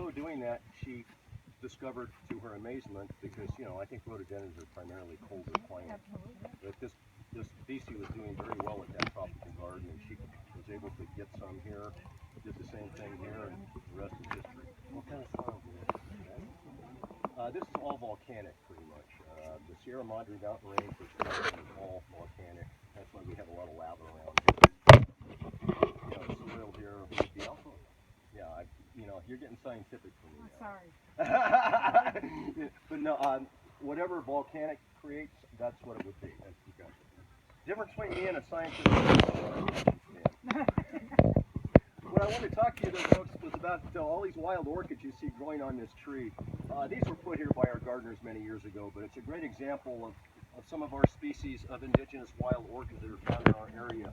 so doing that, she discovered, to her amazement, because I think rhododendrons are primarily colder plants, that this species was doing very well at that tropical garden, and she was able to get some here, did the same thing here, and the rest is history. What kind of soil is this? This is all volcanic, pretty much. The Sierra Madre Mountain Range is all volcanic. That's why we have a lot of lava around here. The soil here would be also, you're getting scientific for me now. Sorry. But no, whatever volcanic creates, that's what it would be. That's the guy. Difference between me and a scientist. What I wanted to talk to you, though, folks, was about all these wild orchids you see growing on this tree. These were put here by our gardeners many years ago, but it's a great example of some of our species of indigenous wild orchids that are found in our area.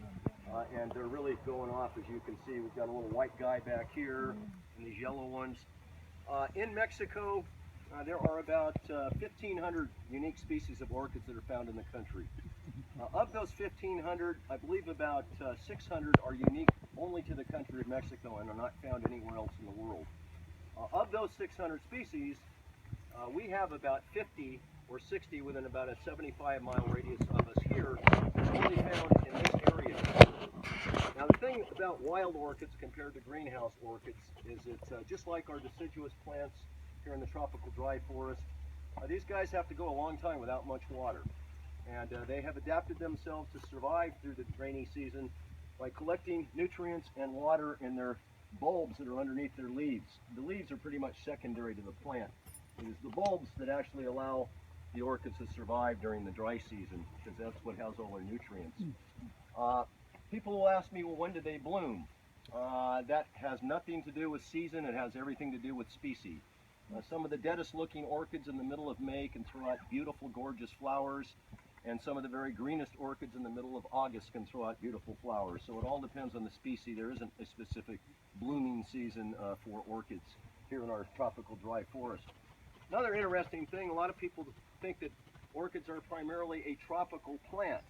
And they're really going off, as you can see. We've got a little white guy back here, and these yellow ones. In Mexico, there are about 1,500 unique species of orchids that are found in the country. Of those 1,500, I believe about 600 are unique only to the country of Mexico and are not found anywhere else in the world. Of those 600 species, we have about 50 or 60 within about a 75-mile radius of us here, only found in this area. Now, the thing about wild orchids compared to greenhouse orchids is it's just like our deciduous plants here in the tropical dry forest. These guys have to go a long time without much water, and they have adapted themselves to survive through the rainy season by collecting nutrients and water in their bulbs that are underneath their leaves. The leaves are pretty much secondary to the plant. It is the bulbs that actually allow the orchids to survive during the dry season, because that's what has all their nutrients. People will ask me, well, when do they bloom? That has nothing to do with season. It has everything to do with species. Some of the deadest looking orchids in the middle of May can throw out beautiful, gorgeous flowers, and some of the very greenest orchids in the middle of August can throw out beautiful flowers. So it all depends on the species. There isn't a specific blooming season for orchids here in our tropical dry forest. Another interesting thing, a lot of people think that orchids are primarily a tropical plant.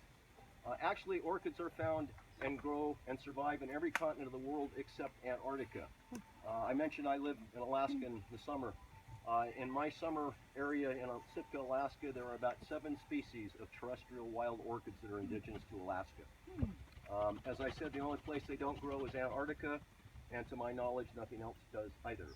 Actually, orchids are found and grow and survive in every continent of the world except Antarctica. I mentioned I live in Alaska in the summer. In my summer area in Sitka, Alaska, there are about 7 species of terrestrial wild orchids that are indigenous to Alaska. As I said, the only place they don't grow is Antarctica, and to my knowledge, nothing else does either.